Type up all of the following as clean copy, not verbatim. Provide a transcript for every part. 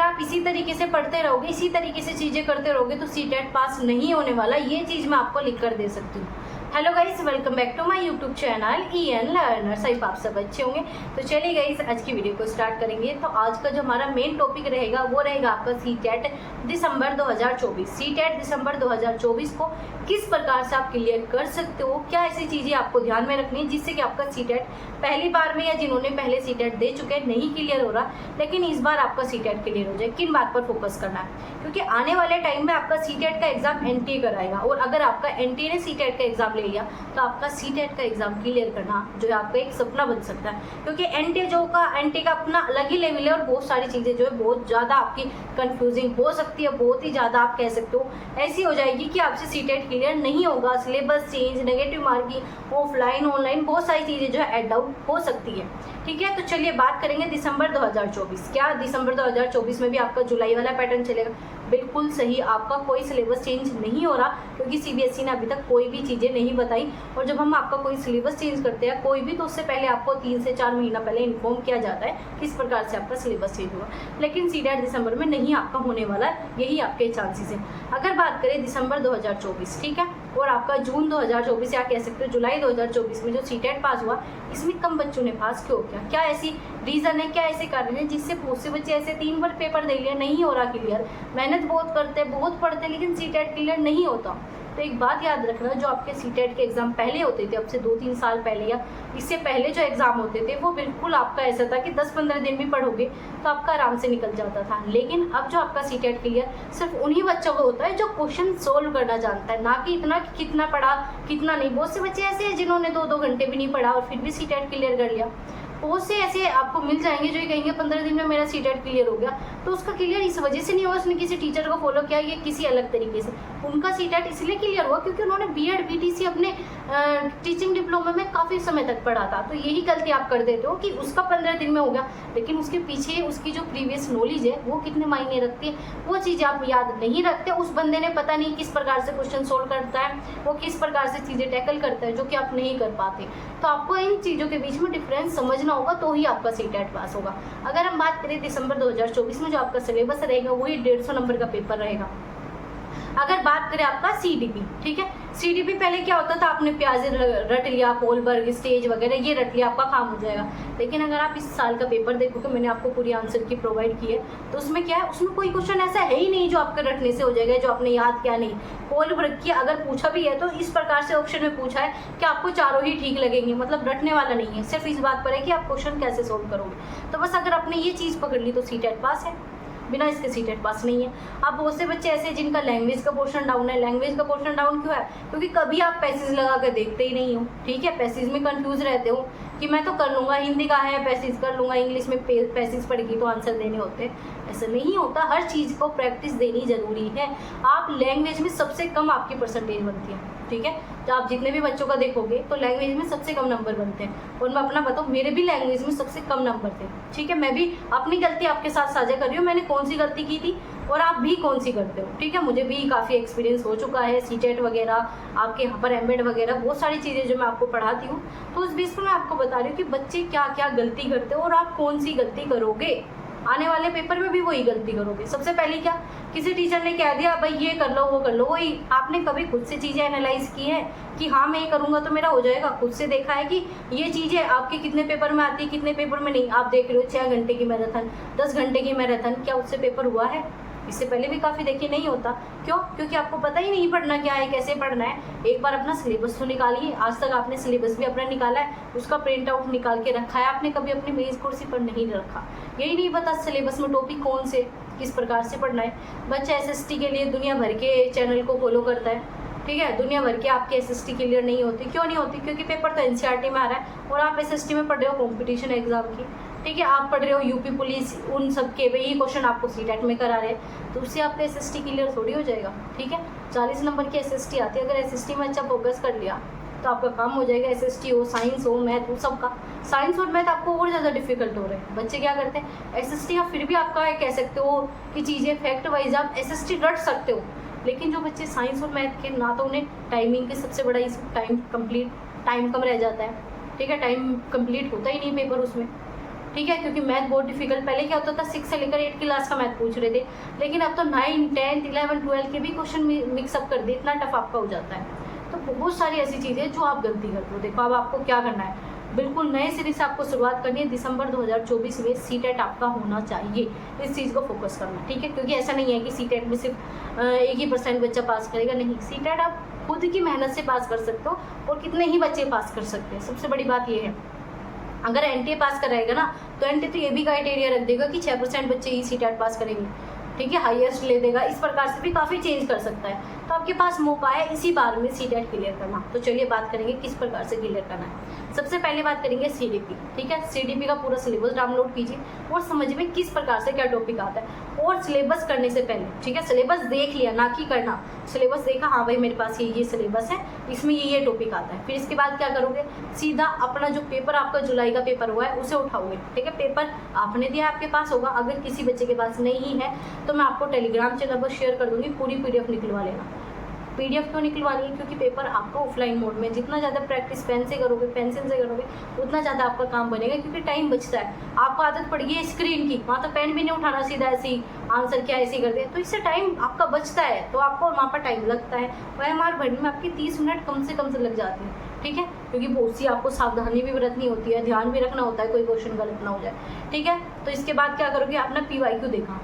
आप इसी तरीके से पढ़ते रहोगे, इसी तरीके से चीज़ें करते रहोगे तो सीटेट पास नहीं होने वाला, ये चीज़ मैं आपको लिख कर दे सकती हूँ। Hello guys, welcome back to my YouTube channel EN learner. सही आप सब अच्छे होंगे। तो चलिए गाइस, आज की वीडियो को स्टार्ट करेंगे। तो आज का जो हमारा मेन टॉपिक रहेगा वो रहेगा आपका सीटेट दिसंबर 2024। सीटेट दिसंबर 2024 को किस प्रकार से आप क्लियर कर सकते हो, क्या ऐसी चीज़ें आपको ध्यान में रखनी है जिससे कि आपका सीटेट पहली बार में या जिन्होंने पहले सीटेट दे चुके हैं नहीं क्लियर हो रहा, लेकिन इस बार आपका सीटेट क्लियर हो जाए, किन बात पर फोकस करना है। क्योंकि आने वाले टाइम में आपका सीटेट का एग्जाम NTA कराएगा, और अगर आपका NTA ने सीटेट का एग्जाम ले लिया तो आपका सीटेट का एग्जाम क्लियर करना जो है आपका एक सपना बन सकता है। क्योंकि NTA का अपना अलग ही लेवल है, और बहुत सारी चीज़ें जो है बहुत ज़्यादा आपकी कंफ्यूजिंग हो सकती है, बहुत ही ज़्यादा आप कह सकते हो ऐसी हो जाएगी कि आपसे सीटेट क्लियर नहीं होगा। Syllabus change, negative marking, offline online बहुत सारी चीज़ें जो है एड आउट हो सकती है। ठीक है, तो चलिए बात करेंगे दिसंबर 2024। क्या दिसंबर 2024 में भी आपका जुलाई वाला पैटर्न चलेगा? बिल्कुल सही, आपका कोई सिलेबस चेंज नहीं हो रहा, क्योंकि CBSE ने अभी तक कोई भी चीज़ें नहीं बताई। और जब हम आपका कोई सिलेबस चेंज करते हैं कोई भी, तो उससे पहले आपको 3 से 4 महीना पहले इन्फॉर्म किया जाता है किस प्रकार से आपका सिलेबस चेंज हुआ। लेकिन सीटेट दिसंबर में नहीं आपका होने वाला है, यही आपके चांसेस हैं। अगर बात करें दिसंबर 2024, ठीक है, और आपका जून 2024 या कह सकते हो जुलाई 2024 में जो सीटेट पास हुआ, इसमें कम बच्चों ने पास क्यों किया? क्या ऐसी रीज़न है, क्या ऐसे कारण है जिससे बहुत से बच्चे ऐसे 3 बार पेपर दे लिया, नहीं हो रहा क्लियर, मेहनत बहुत करते बहुत पढ़ते लेकिन सीटेट क्लियर नहीं होता। तो एक बात याद रखना, जो आपके सीटेट के एग्ज़ाम पहले होते थे, अब से 2-3 साल पहले या इससे पहले जो एग्ज़ाम होते थे, वो बिल्कुल आपका ऐसा था कि 10-15 दिन भी पढ़ोगे तो आपका आराम से निकल जाता था। लेकिन अब जो आपका सीटेट क्लियर सिर्फ उन्हीं बच्चों को होता है जो क्वेश्चन सोल्व करना जानता है, ना कि इतना कि कितना पढ़ा कितना नहीं। बहुत से बच्चे ऐसे हैं जिन्होंने 2-2 घंटे भी नहीं पढ़ा और फिर भी सीटेट क्लियर कर लिया। बहुत से ऐसे आपको मिल जाएंगे जो ये कहेंगे 15 दिन में मेरा सीटेट क्लियर हो गया। तो उसका क्लियर इस वजह से नहीं हुआ उसने किसी टीचर को फॉलो किया, ये किसी अलग तरीके से। उनका सीटेट इसलिए क्लियर हुआ क्योंकि उन्होंने BEd BTC अपने टीचिंग डिप्लोमा में काफ़ी समय तक पढ़ा था। तो यही गलती आप कर देते हो कि उसका 15 दिन में हो गया, लेकिन उसके पीछे उसकी जो प्रीवियस नॉलेज है वो कितने मायने रखती है, वो चीज़ें आप याद नहीं रखते। उस बंदे ने पता नहीं किस प्रकार से क्वेश्चन सोल्व करता है, वो किस प्रकार से चीज़ें टैकल करता है, जो कि आप नहीं कर पाते। तो आपको इन चीज़ों के बीच में डिफरेंस समझना होगा, तो ही आपका सीटेट पास होगा। अगर हम बात करें दिसंबर 2024 में जो आपका सिलेबस रहेगा वही 150 नंबर का पेपर रहेगा। अगर बात करें आपका CDP, ठीक है, CDP पहले क्या होता था, आपने प्याज रट लिया, कोलबर्ग स्टेज वगैरह ये रट लिया, आपका काम हो जाएगा। लेकिन अगर आप इस साल का पेपर देखोगे, मैंने आपको पूरी आंसर की प्रोवाइड की है, तो उसमें क्या है, उसमें कोई क्वेश्चन ऐसा है ही नहीं जो आपके रटने से हो जाएगा, जो आपने याद किया नहीं। कोलबर्ग की अगर पूछा भी है तो इस प्रकार से ऑप्शन में पूछा है कि आपको चारों ही ठीक लगेंगे, मतलब रटने वाला नहीं है, सिर्फ इस बात पर है कि आप क्वेश्चन कैसे सोल्व करोगे। तो बस अगर आपने ये चीज़ पकड़ ली तो सीटेट पास है, बिना इसके सीटेट पास नहीं है। अब बहुत से बच्चे ऐसे जिनका लैंग्वेज का पोर्शन डाउन है। लैंग्वेज का पोर्शन डाउन क्यों है? क्योंकि कभी आप पैसेज लगा कर देखते ही नहीं हो, ठीक है, पैसेज में कंफ्यूज रहते हो कि मैं तो कर लूँगा, हिंदी का है पैसेज कर लूँगा, इंग्लिश में पैसेज पढ़ेगी तो आंसर देने होते। ऐसा नहीं होता, हर चीज़ को प्रैक्टिस देनी ज़रूरी है। आप लैंग्वेज में सबसे कम आपकी परसेंटेज बनती है, ठीक है, तो आप जितने भी बच्चों का देखोगे तो लैंग्वेज में सबसे कम नंबर बनते हैं। और मैं अपना बताऊँ, मेरे भी लैंग्वेज में सबसे कम नंबर थे, ठीक है। मैं भी अपनी गलती आपके साथ साझा कर रही हूँ, मैंने कौन सी गलती की थी और आप भी कौन सी करते हो, ठीक है। मुझे भी काफ़ी एक्सपीरियंस हो चुका है, सीटेट वगैरह, आपके यहाँ पर एमएड वगैरह, बहुत सारी चीज़ें जो मैं आपको पढ़ाती हूँ। तो उस बेस पर मैं आपको बता रही हूँ कि बच्चे क्या क्या गलती करते हो और आप कौन सी गलती करोगे। आने वाले पेपर में भी वही गलती करोगे। सबसे पहले क्या, किसी टीचर ने कह दिया भाई ये कर लो वो कर लो, वही आपने कभी खुद से चीज़ें एनालाइज की है कि हाँ मैं ये करूँगा तो मेरा हो जाएगा? खुद से देखा है कि ये चीज़ें आपके कितने पेपर में आती है, कितने पेपर में नहीं? आप देख रहे हो 6 घंटे की मैराथन, 10 घंटे की मैराथन, क्या उससे पेपर हुआ है? इससे पहले भी काफ़ी देखिए नहीं होता। क्यों? क्योंकि आपको पता ही नहीं पढ़ना क्या है, कैसे पढ़ना है। एक बार अपना सिलेबस तो निकालिए। आज तक आपने सिलेबस भी अपना निकाला है, उसका प्रिंट आउट निकाल के रखा है आपने? कभी अपनी मेज कुर्सी पर नहीं रखा। यही नहीं पता सिलेबस में टॉपिक कौन से किस प्रकार से पढ़ना है। बच्चा SST के लिए दुनिया भर के चैनल को फॉलो करता है, ठीक है, दुनिया भर के आपके SST क्लियर नहीं होती। क्यों नहीं होती? क्योंकि पेपर तो NCERT में आ रहा है और आप SST में पढ़ रहे हो कॉम्पिटिशन एग्जाम की, ठीक है, आप पढ़ रहे हो UP पुलिस, उन सब के वही क्वेश्चन आपको सीटेट में करा रहे हैं, तो उससे आपका SST क्लियर थोड़ी हो जाएगा, ठीक है। 40 नंबर की SST आती है, अगर SST में अच्छा फोकस कर लिया तो आपका काम हो जाएगा। SST हो, साइंस हो, मैथ हो, सबका। साइंस और मैथ आपको और ज़्यादा डिफिकल्ट हो रहे हैं। बच्चे क्या करते हैं, SST का फिर भी आपका कह सकते हो कि चीज़ें फैक्ट वाइज आप SST रट सकते हो, लेकिन जो बच्चे साइंस और मैथ के, ना तो उन्हें टाइमिंग की सबसे बड़ा टाइम कम रह जाता है, ठीक है, टाइम कंप्लीट होता ही नहीं पेपर उसमें। ठीक है, क्योंकि मैथ बहुत डिफिकल्ट, पहले क्या होता था 6 से लेकर 8 क्लास का मैथ पूछ रहे थे, लेकिन अब तो 9, 10, 11, 12 के भी क्वेश्चन मिक्सअप कर दिए, इतना टफ आपका हो जाता है। तो बहुत सारी ऐसी चीज़ें जो आप गलती करते हो। देखो अब आपको क्या करना है, बिल्कुल नए सिरे से आपको शुरुआत करनी है। दिसंबर 2024 में सीटेट आपका होना चाहिए, इस चीज़ को फोकस करना, ठीक है। क्योंकि ऐसा नहीं है कि सीटेट में सिर्फ 1% बच्चा पास करेगा, नहीं, सीटेट आप खुद की मेहनत से पास कर सकते हो और कितने ही बच्चे पास कर सकते हैं। सबसे बड़ी बात ये है, अगर एनटीए पास कराएगा ना तो एनटीए तो ये भी क्राइटेरिया रख देगा कि 6% बच्चे ही सीटेट पास करेंगे, ठीक है, हाईएस्ट ले देगा, इस प्रकार से भी काफ़ी चेंज कर सकता है। तो आपके पास मौका है इसी बार में सीटेट क्लियर करना। तो चलिए बात करेंगे किस प्रकार से क्लियर करना है। सबसे पहले बात करेंगे सीडीपी, ठीक है। सीडीपी का पूरा सिलेबस डाउनलोड कीजिए और समझिए किस प्रकार से क्या टॉपिक आता है। और सिलेबस करने से पहले, ठीक है, सिलेबस देख लिया, ना कि करना, सिलेबस देखा, हाँ भाई मेरे पास ये सिलेबस है, इसमें ये टॉपिक आता है। फिर इसके बाद क्या करोगे, सीधा अपना जो पेपर आपका जुलाई का पेपर हुआ है उसे उठाओगे, ठीक है। पेपर आपने दिया आपके पास होगा, अगर किसी बच्चे के पास नहीं है तो मैं आपको टेलीग्राम चैनल पर शेयर कर दूंगी, पूरी पीडीएफ निकलवा लेना। पीडीएफ क्यों निकलवानी है, क्योंकि पेपर आपका ऑफलाइन मोड में, जितना ज़्यादा प्रैक्टिस पेन से करोगे, पेंसिल से करोगे, उतना ज़्यादा आपका काम बनेगा, क्योंकि टाइम बचता है। आपको आदत पड़ गई है स्क्रीन की, वहाँ तो पेन भी नहीं उठाना, सीधा ऐसे ही आंसर क्या ऐसे ही कर दे, तो इससे टाइम आपका बचता है, तो आपको वहाँ पर टाइम लगता है। OMR भरने में आपकी 30 मिनट कम से लग जाते हैं, ठीक है, क्योंकि बहुत सी आपको सावधानी भी बरतनी होती है, ध्यान भी रखना होता है, कोई क्वेश्चन गलत ना हो जाए, ठीक है। तो इसके बाद क्या करोगे, अपना PYQ देखा,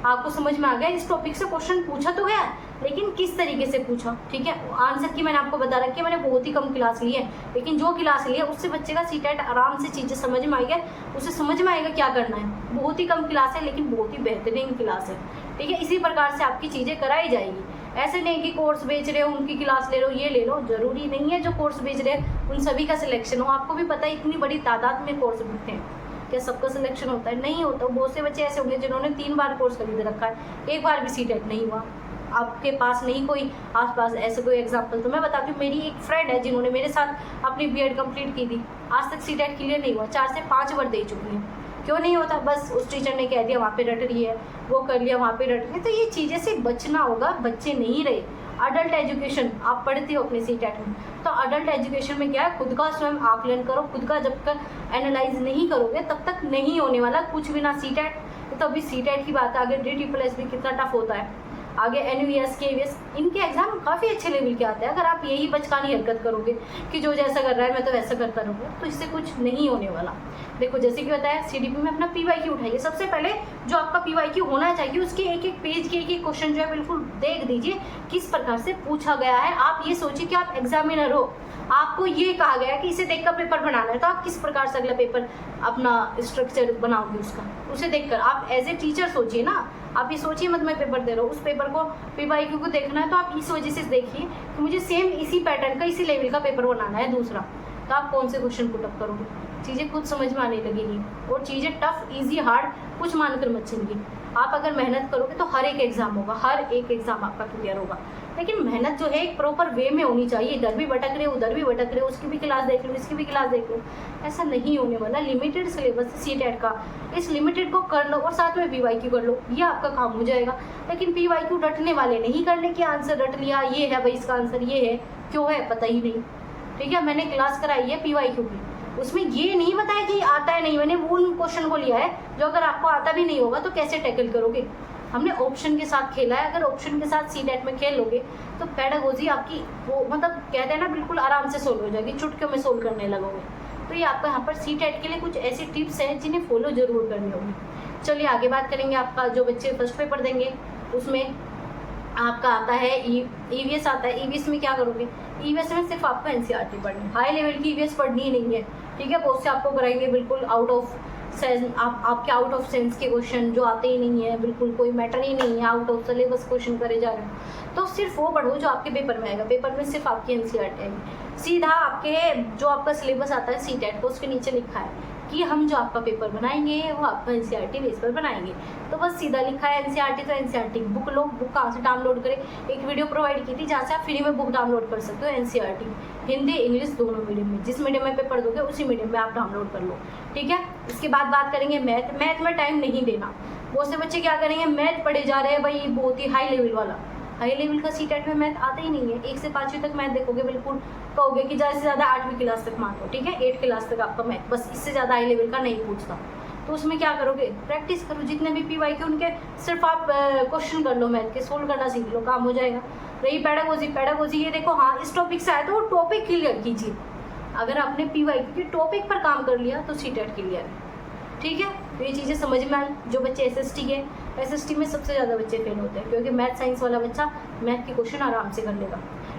आपको समझ में आ गया इस टॉपिक से क्वेश्चन पूछा तो गया, लेकिन किस तरीके से पूछा, ठीक है। आंसर की मैंने आपको बता रखी है, मैंने बहुत ही कम क्लास ली है, लेकिन जो क्लास ली है उससे बच्चे का सीटेट आराम से चीज़ें समझ में आएगा, उसे समझ में आएगा क्या करना है। बहुत ही कम क्लास है, लेकिन बहुत ही बेहतरीन क्लास है, ठीक है। इसी प्रकार से आपकी चीज़ें कराई जाएगी। ऐसे नहीं कि कोर्स बेच रहे हो, उनकी क्लास ले लो, ये ले लो, जरूरी नहीं है जो कोर्स बेच रहे हैं उन सभी का सिलेक्शन हो। आपको भी पता है इतनी बड़ी तादाद में कोर्स बिकते हैं, क्या सबका सिलेक्शन होता है, नहीं होता। बहुत से बच्चे ऐसे होंगे जिन्होंने 3 बार कोर्स खरीद रखा है, एक बार भी सीटेट नहीं हुआ। आपके पास नहीं कोई आसपास ऐसे कोई एग्जांपल, तो मैं बताती हूँ, मेरी एक फ्रेंड है जिन्होंने मेरे साथ अपनी बीएड कंप्लीट की थी, आज तक सीटेट क्लियर नहीं हुआ, 4 से 5 बार दे चुकी है। क्यों नहीं होता, बस उस टीचर ने कह दिया वहाँ पे रट रही है, वो कर लिया वहाँ पे रट रही है। तो ये चीज़ें से बचना होगा, बच्चे नहीं रहे। अडल्ट एजुकेशन आप पढ़ते हो अपने सीटेट में, तो अडल्ट एजुकेशन में क्या है, खुद का स्वयं आकलन करो, खुद का जब तक एनालाइज नहीं करोगे तब तक नहीं होने वाला कुछ भी ना सीटेट। तो अभी सीटेट की बात है, आगे DSSS भी कितना टफ होता है, आगे NVS KVS इनके एग्जाम काफ़ी अच्छे लेवल के आते हैं। अगर आप यही बचकानी हरकत करोगे कि जो जैसा कर रहा है मैं तो वैसा करता रहूँगा, तो इससे कुछ नहीं होने वाला। देखो जैसे कि बताया, CDP में अपना PYQ उठाइए। सबसे पहले जो आपका PYQ होना चाहिए उसके एक पेज के एक क्वेश्चन जो है बिल्कुल देख दीजिए किस प्रकार से पूछा गया है। आप ये सोचिए कि आप एग्जामिनर हो, आपको ये कहा गया है कि इसे देखकर पेपर बनाना है, तो आप किस प्रकार से अगला पेपर अपना स्ट्रक्चर बनाओगे उसका, उसे देखकर आप एज ए टीचर सोचिए ना। आप ये सोचिए मत मैं पेपर दे रहा हूँ, उस पेपर को PYQ को देखना है, तो आप इस वजह से देखिए कि मुझे सेम इसी पैटर्न का इसी लेवल का पेपर बनाना है दूसरा, तो आप कौन से क्वेश्चन पुट अप करोगे, चीज़ें खुद समझ में आने लगेगी। और चीज़ें टफ इजी हार्ड कुछ मानकर मत चलिए। आप अगर मेहनत करोगे तो हर एक एग्जाम होगा, हर एक एग्जाम आपका क्लियर होगा, लेकिन मेहनत जो है एक प्रॉपर वे में होनी चाहिए। इधर भी भटक रहे, उधर भी भटक रहे, उसकी भी क्लास देख लो, इसकी भी क्लास देख लो, ऐसा नहीं होने वाला। लिमिटेड सिलेबस सीटेट का, इस लिमिटेड को कर लो और साथ में PYQ कर लो, ये आपका काम हो जाएगा। लेकिन PYQ रटने वाले नहीं करने के आंसर रट लिया, ये है भाई इसका आंसर ये है, क्यों है पता ही नहीं, ठीक है। मैंने क्लास कराई है PYQ की, उसमें ये नहीं बताया कि आता है नहीं, मैंने वो क्वेश्चन को लिया है जो अगर आपको आता भी नहीं होगा तो कैसे टैकल करोगे। हमने ऑप्शन के साथ खेला है, अगर ऑप्शन के साथ सीटेट में खेल लोगे तो पेडागोजी आपकी वो मतलब कहते हैं ना बिल्कुल आराम से सोल्व हो जाएगी, चुटकियों में सोल्व करने लगोगे। तो ये आपका यहाँ पर सीटेट के लिए कुछ ऐसी टिप्स हैं जिन्हें फॉलो जरूर करनी होगी। चलिए आगे बात करेंगे। आपका जो बच्चे फर्स्ट पेपर देंगे उसमें आपका आता है EVS आता है। EVS में क्या करोगे, EVS में सिर्फ आपको NCERT पढ़नी है, हाई लेवल की EVS पढ़नी ही नहीं है, ठीक है। बहुत से आपको कराएंगे बिल्कुल आउट ऑफ सेंस, आपके आउट ऑफ सेंस के क्वेश्चन जो आते ही नहीं है, बिल्कुल कोई मैटर ही नहीं है, आउट ऑफ सिलेबस क्वेश्चन करे जा रहे हो, तो सिर्फ वो पढ़ो जो आपके पेपर में आएगा। पेपर में सिर्फ आपकी NCERT आएगी, सीधा आपके जो आपका सिलेबस आता है सीटेट को उसके नीचे लिखा है कि हम जो आपका पेपर बनाएंगे वो आपका NCERT बेस पर बनाएंगे, तो बस सीधा लिखा है NCERT, तो NCERT बुक लो। बुक कहाँ से डाउनलोड करें, एक वीडियो प्रोवाइड की थी जहाँ से आप फ्री में बुक डाउनलोड कर सकते हो। NCERT हिंदी इंग्लिश दोनों मीडियम में, जिस मीडियम में पेपर दोगे उसी मीडियम में आप डाउनलोड कर लो, ठीक है। इसके बाद बात करेंगे मैथ। मैथ में टाइम नहीं देना। बहुत से बच्चे क्या करेंगे, मैथ पढ़े जा रहे हैं भाई बहुत ही हाई लेवल वाला, हाई लेवल का सीटेट में मैथ आता ही नहीं है। 1 से 5वीं तक मैथ देखोगे बिल्कुल कहोगे कि ज़्यादा से ज़्यादा 8वीं क्लास तक मान लो, ठीक है, 8 क्लास तक आपका मैथ, बस इससे ज़्यादा हाई लेवल का नहीं पूछता। तो उसमें क्या करोगे, प्रैक्टिस करो। जितने भी पीवाई के उनके सिर्फ आप क्वेश्चन कर लो, मैथ के सोल्व करना सीख लो, काम हो जाएगा। रही पैडागोजी ये देखो, हाँ इस टॉपिक से आया तो वो टॉपिक क्लियर कीजिए। अगर आपने पीवाई के टॉपिक पर काम कर लिया तो सीटेट क्लियर है, ठीक है। तो ये चीज़ें समझ में आई। जो बच्चे एसएसटी के, एसएसटी में सबसे ज़्यादा बच्चे फेल होते हैं, क्योंकि मैथ साइंस वाला बच्चा मैथ के क्वेश्चन आराम से कर लेगा,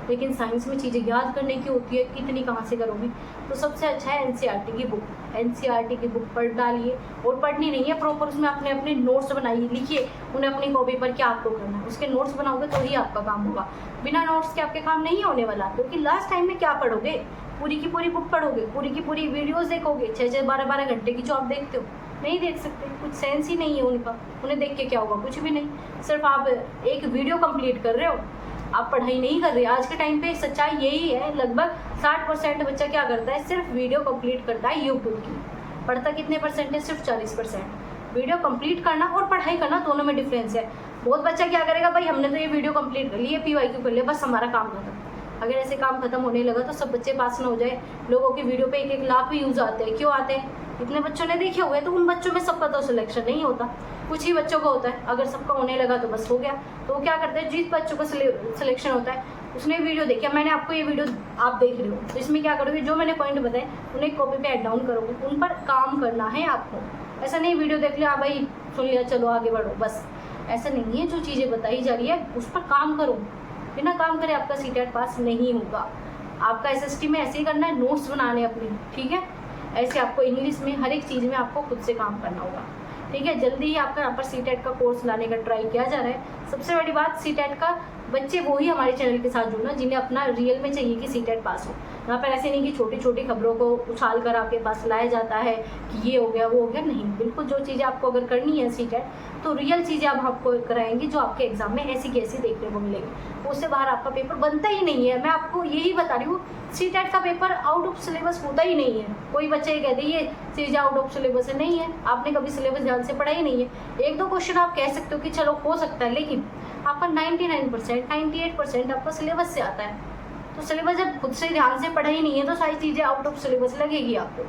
लेकिन साइंस में चीज़ें याद करने की होती है, इतनी कहाँ से करोगे। तो सबसे अच्छा है एनसीईआरटी की बुक, एनसीईआरटी की बुक पढ़ डालिए। और पढ़नी नहीं है प्रॉपर, उसमें अपने अपने नोट्स बनाइए, लिखिए उन्हें अपनी कॉपी पर क्या आपको करना है, उसके नोट्स बनाओगे तो ही आपका काम होगा। बिना नोट्स के आपके काम नहीं होने वाला, क्योंकि लास्ट टाइम में क्या पढ़ोगे, पूरी की पूरी बुक पढ़ोगे, पूरी की पूरी वीडियोज़ देखोगे, 6-6 12-12 घंटे की जो आप देखते हो, नहीं देख सकते, कुछ सेंस ही नहीं है उनका। उन्हें देख के क्या होगा, कुछ भी नहीं। सिर्फ आप एक वीडियो कंप्लीट कर रहे हो, आप पढ़ाई नहीं कर रहे। आज के टाइम पे सच्चाई यही है, लगभग 60% बच्चा क्या करता है, सिर्फ वीडियो कंप्लीट करता है यूट्यूब की। पढ़ता कितने परसेंट है, सिर्फ 40%। वीडियो कंप्लीट करना और पढ़ाई करना दोनों में डिफरेंस है। बहुत बच्चा क्या करेगा, भाई हमने तो ये वीडियो कंप्लीट कर ली, ये पीवाईक्यू कर लिया, बस हमारा काम खत्म। अगर ऐसे काम खत्म होने लगा तो सब बच्चे पास ना हो जाए। लोगों की वीडियो पे 1-1 लाख भी व्यूज आते हैं, क्यों आते हैं, इतने बच्चों ने देखे हुए, तो उन बच्चों में सबका तो सिलेक्शन नहीं होता, कुछ ही बच्चों का होता है। अगर सबका होने लगा तो बस हो गया। तो वो क्या करते हैं, जिस बच्चों का सिलेक्शन होता है उसने वीडियो देखी, मैंने आपको ये वीडियो आप देख रहे हो, तो इसमें क्या करोगे, जो मैंने पॉइंट बताए उन्हें कॉपी पे ऐड डाउन करोगे, उन पर काम करना है आपको। ऐसा नहीं वीडियो देख लिया, भाई सुन लिया, चलो आगे बढ़ो, बस ऐसा नहीं है। जो चीज़ें बताई जा रही है उस पर काम करो, बिना काम करे आपका सीटेट पास नहीं होगा। आपका एसएसटी में ऐसे ही करना है, नोट्स बनाने अपने, ठीक है। ऐसे आपको इंग्लिश में हर एक चीज़ में आपको खुद से काम करना होगा, ठीक है। जल्दी ही आपका यहाँ पर सीटेट का कोर्स लाने का ट्राई किया जा रहा है। सबसे बड़ी बात, सीटेट का बच्चे वो ही हमारे चैनल के साथ जुड़ना जिन्हें अपना रियल में चाहिए कि सीटेट पास हो। यहाँ पर ऐसे नहीं कि छोटी छोटी खबरों को उछाल कर आपके पास लाया जाता है कि ये हो गया वो हो गया, नहीं। बिल्कुल जो चीज़ें आपको अगर करनी है सीटेट, तो रियल चीज़ें आप आपको कराएंगे जो आपके एग्जाम में ऐसी कैसी देखने को मिलेगी। उससे बाहर आपका पेपर बनता ही नहीं है। मैं आपको यही बता रही हूँ, सीटेट का पेपर आउट ऑफ सिलेबस होता ही नहीं है। कोई बच्चे ये कहते हैं ये चीज़ आउट ऑफ सिलेबस है, नहीं है। आपने कभी सिलेबस ध्यान से पढ़ा ही नहीं है। 1-2 क्वेश्चन आप कह सकते हो कि चलो हो सकता है, लेकिन आपका 99% 98% आपका सिलेबस से आता है। तो सिलेबस जब खुद से ध्यान से पढ़ा ही नहीं है तो सारी चीज़ें आउट ऑफ सिलेबस लगेगी आपको,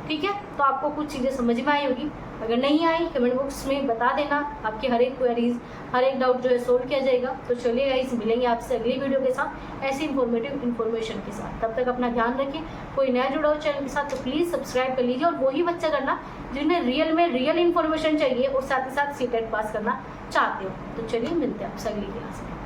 ठीक है। तो आपको कुछ चीज़ें समझ में आई होगी, अगर नहीं आई कमेंट बॉक्स में बता देना। आपकी हर एक क्वेरीज, हर एक डाउट जो है सोल्व किया जाएगा। तो चलिए गाइस, मिलेंगे आपसे अगली वीडियो के साथ ऐसी इंफॉर्मेटिव इन्फॉर्मेशन के साथ। तब तक अपना ध्यान रखिए। कोई नया जुड़ा हो चैनल के साथ तो प्लीज़ सब्सक्राइब कर लीजिए, और वही बच्चा करना जिन्हें रियल में रियल इन्फॉर्मेशन चाहिए और साथ ही साथ सीटेट पास करना चाहते हो। तो चलिए मिलते हैं आपसे अगली क्लास में।